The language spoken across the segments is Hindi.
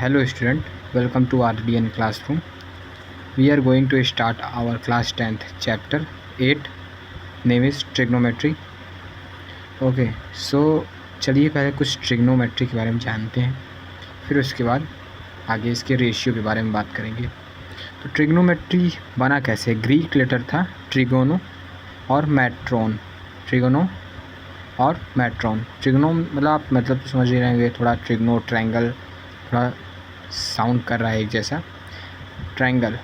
Hello student, welcome to RDN classroom. We are going to start our class 10th chapter 8, name is trigonometry. Okay, so चलिए पहले कुछ ट्रिग्नोमेट्री के बारे में जानते हैं, फिर उसके बाद आगे इसके रेशियो के बारे में बात करेंगे। तो ट्रिग्नोमेट्री बना कैसे? ग्रीक लेटर था ट्रिगोनो और मैट्रोन। ट्रिगोनो और मैट्रोन। ट्रिगोनो मतलब आप मतलब तो समझ ही रहेंगे, थोड़ा ट्रिगनो ट्रायंगल थोड़ा साउंड कर रहा है एक जैसा, ट्रायंगल।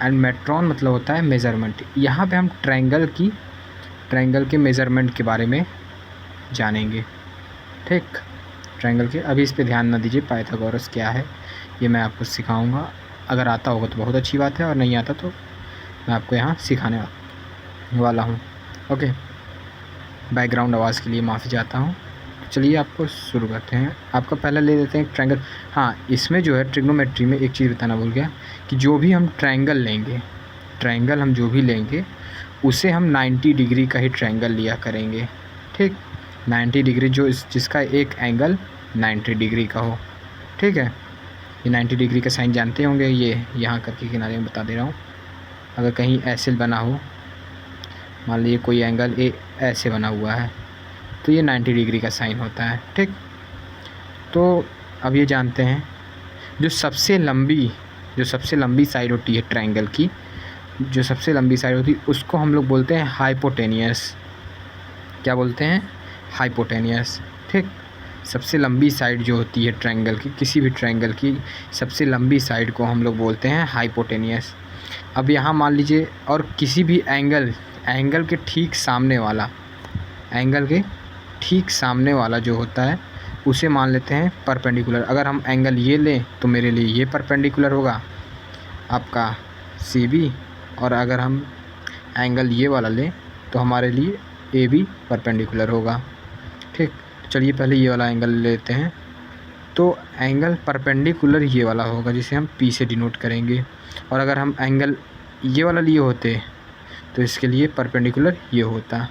एंड मेट्रॉन मतलब होता है मेज़रमेंट। यहाँ पे हम ट्रायंगल के मेज़रमेंट के बारे में जानेंगे। ठीक, ट्रायंगल के अभी इस पे ध्यान ना दीजिए। पाइथागोरस क्या है ये मैं आपको सिखाऊंगा। अगर आता होगा तो बहुत अच्छी बात है, और नहीं आता तो मैं आपको यहाँ सिखाने वाला हूँ। ओके, बैकग्राउंड आवाज़ के लिए माफ़ी चाहता हूँ। चलिए आपको शुरू करते हैं। आपका पहला ले लेते हैं ट्रायंगल। हाँ, इसमें जो है ट्रिग्नोमेट्री में एक चीज़ बताना भूल गया कि जो भी हम ट्रायंगल हम जो भी लेंगे उसे हम 90 डिग्री का ही ट्रायंगल लिया करेंगे। ठीक, 90 डिग्री जिसका एक एंगल 90 डिग्री का हो। ठीक है, ये 90 डिग्री का साइन जानते होंगे, ये यहाँ करके किनारे में बता दे रहा हूँ। अगर कहीं ऐसे बना हो, मान लीजिए कोई एंगल ऐसे बना हुआ है, तो ये 90 डिग्री का साइन होता है। ठीक, तो अब ये जानते हैं जो सबसे लंबी साइड होती है ट्रायंगल की, जो सबसे लंबी साइड होती है उसको हम लोग बोलते हैं हाइपोटेनियस। क्या बोलते हैं? हाइपोटेनियस। ठीक, सबसे लंबी साइड जो होती है ट्रायंगल की, किसी भी ट्रायंगल की सबसे लंबी साइड को हम लोग बोलते हैं हाइपोटेनियस। अब यहाँ मान लीजिए, और किसी भी एंगल के ठीक सामने वाला जो होता है उसे मान लेते हैं परपेंडिकुलर। अगर हम एंगल ये लें तो मेरे लिए ये परपेंडिकुलर होगा आपका CB, और अगर हम एंगल ये वाला लें तो हमारे लिए AB परपेंडिकुलर होगा। ठीक, चलिए पहले ये वाला एंगल लेते हैं। तो एंगल परपेंडिकुलर ये वाला होगा जिसे हम P से डिनोट करेंगे, और अगर हम एंगल ये वाला लिए होते तो इसके लिए परपेंडिकुलर ये होता।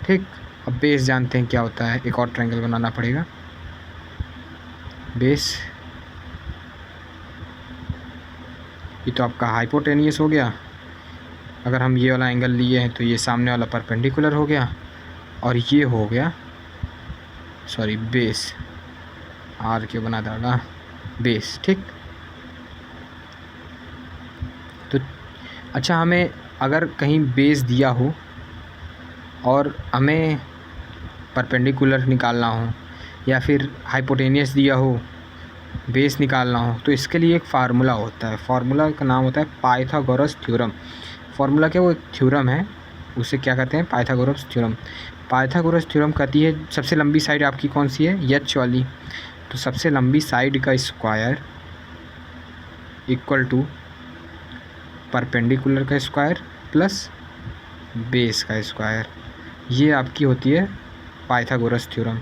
ठीक, अब बेस जानते हैं क्या होता है। एक और ट्रायंगल बनाना पड़ेगा। बेस, ये तो आपका हाइपोटेनियस हो गया। अगर हम ये वाला एंगल लिए हैं तो ये सामने वाला परपेंडिकुलर हो गया, और ये हो गया बेस। आर क्यों बना डाला? बेस। ठीक, तो अच्छा, हमें अगर कहीं बेस दिया हो और हमें परपेंडिकुलर निकालना हो, या फिर हाइपोटेनियस दिया हो बेस निकालना हो, तो इसके लिए एक फार्मूला होता है। फार्मूला का नाम होता है पाइथागोरस थ्योरम। फार्मूला क्या, वो एक थ्योरम है, उसे क्या कहते हैं? Pythagoras theorem. पाइथागोरस थ्योरम कहती है सबसे लंबी साइड आपकी कौन सी है? H वाली। तो सबसे लंबी साइड का स्क्वायर इक्वल टू परपेंडिकुलर का स्क्वायर प्लस बेस का स्क्वायर। ये आपकी होती है पाइथागोरस थ्योरम।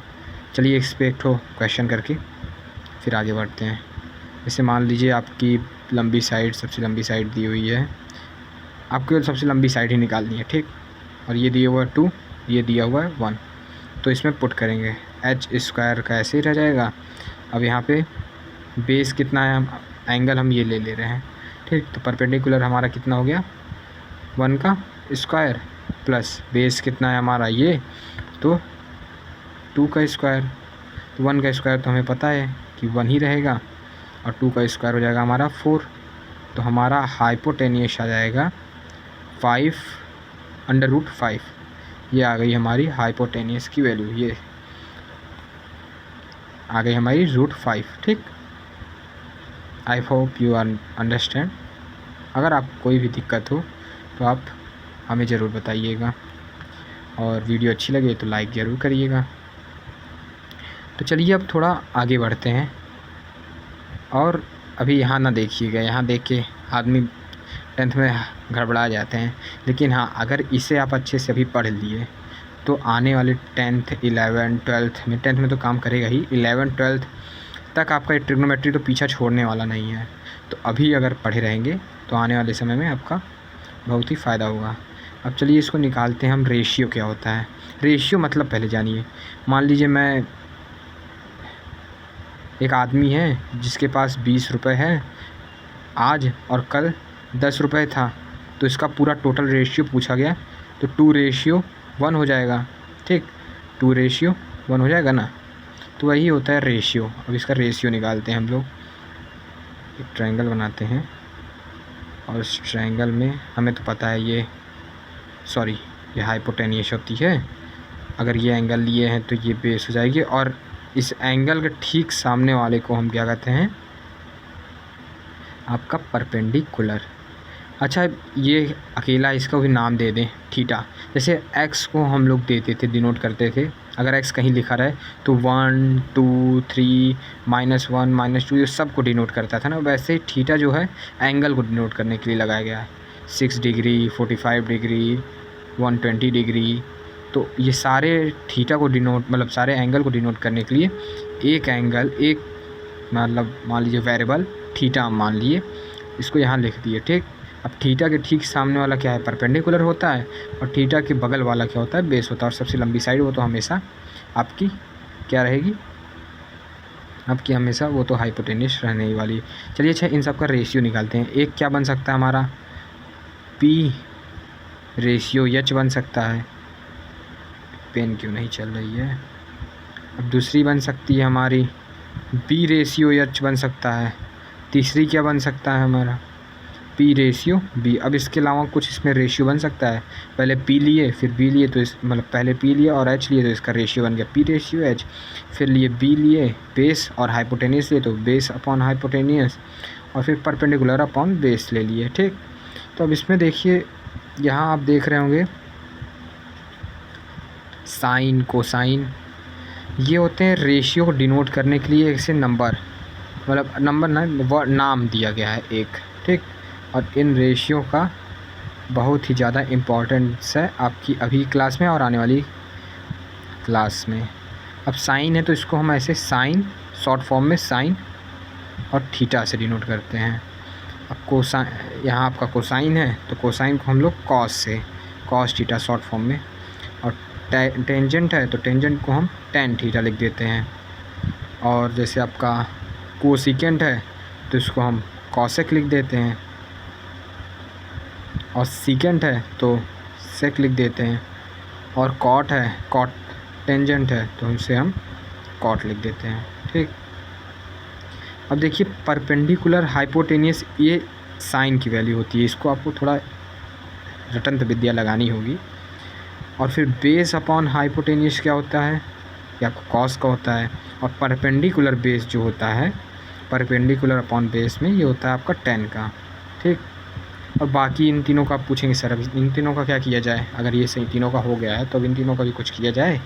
चलिए इस पर एक ठो क्वेश्चन करके फिर आगे बढ़ते हैं। जैसे मान लीजिए आपकी सबसे लंबी साइड दी हुई है, आपको सबसे लंबी साइड ही निकालनी है। ठीक, और ये दिया हुआ है 2, ये दिया हुआ है 1, तो इसमें पुट करेंगे H स्क्वायर का ऐसे ही रह जाएगा। अब यहाँ पे बेस कितना है, एंगल हम ये ले रहे हैं। ठीक, तो परपेंडिकुलर हमारा कितना हो गया? 1 का स्क्वायर प्लस बेस कितना है हमारा ये, तो 2 का स्क्वायर। तो 1 का स्क्वायर तो हमें पता है कि 1 ही रहेगा, और 2 का स्क्वायर हो जाएगा हमारा 4। तो हमारा हाइपोटेनियस आ जाएगा 5/√5। ये आ गई हमारी हाइपोटेनियस की वैल्यू, ये आ गई हमारी √5। ठीक, आई होप यू अंडरस्टैंड। अगर आप कोई भी दिक्कत हो तो आप हमें ज़रूर बताइएगा, और वीडियो अच्छी लगे तो लाइक ज़रूर करिएगा। तो चलिए अब थोड़ा आगे बढ़ते हैं, और अभी यहाँ ना देखिएगा, यहाँ देख के आदमी 10th में गड़बड़ा जाते हैं। लेकिन हाँ, अगर इसे आप अच्छे से अभी पढ़ लिए तो आने वाले 10th 11 12 में, 10th में तो काम करेगा ही, 11 12 तक आपका ट्रिग्नोमेट्री तो पीछा छोड़ने वाला नहीं है। तो अभी अगर पढ़े रहेंगे तो आने वाले समय में आपका बहुत ही फ़ायदा होगा। अब चलिए इसको निकालते हैं हम। रेशियो क्या होता है? रेशियो मतलब पहले जानिए। मान लीजिए मैं एक आदमी है जिसके पास 20 रुपये है आज और कल 10 रुपये था, तो इसका पूरा टोटल रेशियो पूछा गया, तो 2:1 हो जाएगा। ठीक, 2:1 हो जाएगा ना, तो वही होता है रेशियो। अब इसका रेशियो निकालते हैं हम लोग। एक ट्रायंगल बनाते हैं और इस ट्रायंगल में हमें तो पता है ये हाइपोटेन्यूस होती है। अगर ये एंगल लिए हैं तो ये बेस हो जाएगी, और इस एंगल के ठीक सामने वाले को हम क्या कहते हैं, आपका परपेंडिकुलर। अच्छा, ये अकेला इसका भी नाम दे दें थीटा। जैसे एक्स को हम लोग देते थे, डिनोट करते थे, अगर एक्स कहीं लिखा रहे तो 1 2 3 -1 -2 ये सब को डिनोट करता था ना, वैसे ही थीटा जो है एंगल को डिनोट करने के लिए लगाया गया है। 6 डिग्री, 45 डिग्री, 120 डिग्री, तो ये सारे थीटा को डिनोट, मतलब सारे एंगल को डिनोट करने के लिए एक एंगल, एक मतलब मान लीजिए वेरिएबल थीटा मान लिए, इसको यहाँ लिख दिए। ठीक, अब थीटा के ठीक सामने वाला क्या है, परपेंडिकुलर होता है, और थीटा के बगल वाला क्या होता है, बेस होता है। और सबसे लंबी साइड वो तो हमेशा आपकी क्या रहेगी, आपकी हमेशा वो तो हाइपोटेन्यूस रहने ही वाली। चलिए अच्छा, इन सब का रेशियो निकालते हैं। एक क्या बन सकता है हमारा, पी रेशियो एच बन सकता है। पेन क्यों नहीं चल रही है। अब दूसरी बन सकती है हमारी बी रेशियो एच बन सकता है। तीसरी क्या बन सकता है हमारा, पी रेशियो बी। अब इसके अलावा कुछ इसमें रेशियो बन सकता है, पहले पी लिए फिर बी लिए, तो इस मतलब पहले पी लिए और एच लिए, तो इसका रेशियो बन गया पी रेशियो एच। फिर लिए बी लिए बेस और हाइपोटेनियस लिए, तो बेस अपॉन हाइपोटेनियस, और फिर परपेंडिकुलर अपॉन बेस ले लिए। ठीक, तो अब इसमें देखिए, यहाँ आप देख रहे होंगे साइन, कोसाइन, ये होते हैं रेशियो को डिनोट करने के लिए ऐसे नंबर, मतलब नंबर ना नाम दिया गया है एक। ठीक, और इन रेशियो का बहुत ही ज़्यादा इम्पोर्टेंस है आपकी अभी क्लास में और आने वाली क्लास में। अब साइन है तो इसको हम ऐसे साइन, शॉर्ट फॉर्म में साइन और थीटा से डिनोट करते हैं। अब कोसाइन, यहाँ आपका कोसाइन है तो कोसाइन को हम लोग कॉस से, कॉस थीटा शॉर्ट फॉर्म में, और टेंजेंट है तो टेंजेंट को हम टेन थीटा लिख देते हैं। और जैसे आपका कोसिकेंट है तो इसको हम कॉसेक लिख देते हैं, और सीकेंट है तो सेक लिख देते हैं, और कॉट है, कॉट टेंजेंट है तो इसे हम कॉट लिख देते हैं। ठीक, अब देखिए परपेंडिकुलर हाइपोटेनियस, ये साइन की वैल्यू होती है, इसको आपको थोड़ा रटंत विद्या लगानी होगी। और फिर बेस अपॉन हाइपोटेनियस क्या होता है, ये आपको कॉस का होता है, और परपेंडिकुलर बेस जो होता है, परपेंडिकुलर अपॉन बेस में ये होता है आपका 10 का। ठीक, और बाकी इन तीनों का आप पूछेंगे सर अब इन तीनों का क्या किया जाए, अगर ये सही तीनों का हो गया है तो अब इन तीनों का भी कुछ किया जाए।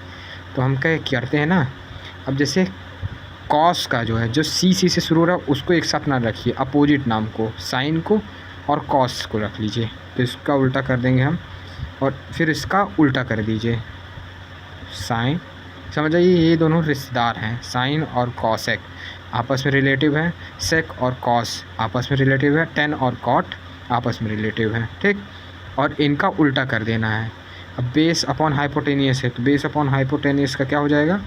तो हम क्या करते हैं ना, अब जैसे कॉस का जो है, जो सी से शुरू हो रहा है उसको एक साथ ना रखिए, अपोजिट नाम को, साइन को और कॉस को रख लीजिए, तो इसका उल्टा कर देंगे हम, और फिर इसका उल्टा कर दीजिए साइन। समझ जाइए ये दोनों रिश्तेदार हैं, साइन और कॉसेक आपस में रिलेटिव हैं, सेक और कॉस आपस में रिलेटिव है, टेन और कॉट आपस में रिलेटिव हैं। ठीक, और इनका उल्टा कर देना है। अब बेस अपॉन हाइपोटेनियस है तो बेस अपॉन हाइपोटेनियस का क्या हो जाएगा,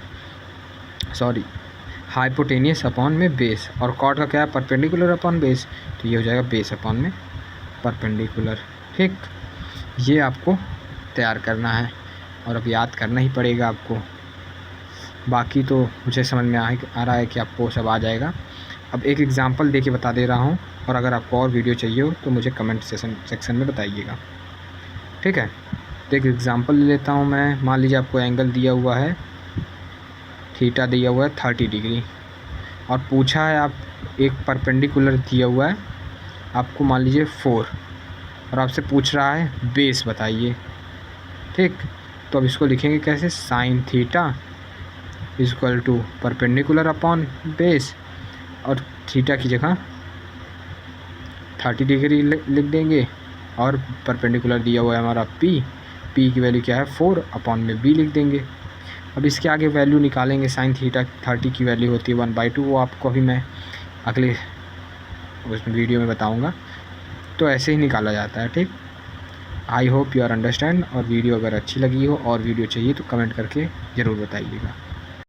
हाइपोटेनियस अपॉन में बेस, और कॉट का क्या है, परपेंडिकुलर अपॉन बेस, तो ये हो जाएगा बेस अपॉन में परपेंडिकुलर। ठीक, ये आपको तैयार करना है और अब याद करना ही पड़ेगा आपको, बाकी तो मुझे समझ में आ रहा है कि आपको सब आ जाएगा। अब एक एग्ज़ाम्पल देके बता दे रहा हूँ, और अगर आपको और वीडियो चाहिए हो तो मुझे कमेंट सेक्शन में बताइएगा। ठीक है, तो एक एग्ज़ाम्पल ले लेता हूँ मैं। मान लीजिए आपको एंगल दिया हुआ है, थीटा दिया हुआ है 30 डिग्री, और पूछा है आप एक परपेंडिकुलर दिया हुआ है आपको मान लीजिए 4, और आपसे पूछ रहा है बेस बताइए। ठीक, तो अब इसको लिखेंगे कैसे, sine theta equal to perpendicular upon base, और थीटा की जगह 30 डिग्री लिख देंगे, और परपेंडिकुलर दिया हुआ है हमारा पी की वैल्यू क्या है 4 अपॉन में बी लिख देंगे। अब इसके आगे वैल्यू निकालेंगे, साइन थीटा 30 की वैल्यू होती है 1/2, वो आपको अभी मैं अगले उस वीडियो में बताऊंगा। तो ऐसे ही निकाला जाता है। ठीक, I hope you are understand, और वीडियो अगर अच्छी लगी हो और वीडियो चाहिए तो कमेंट करके ज़रूर बताइएगा।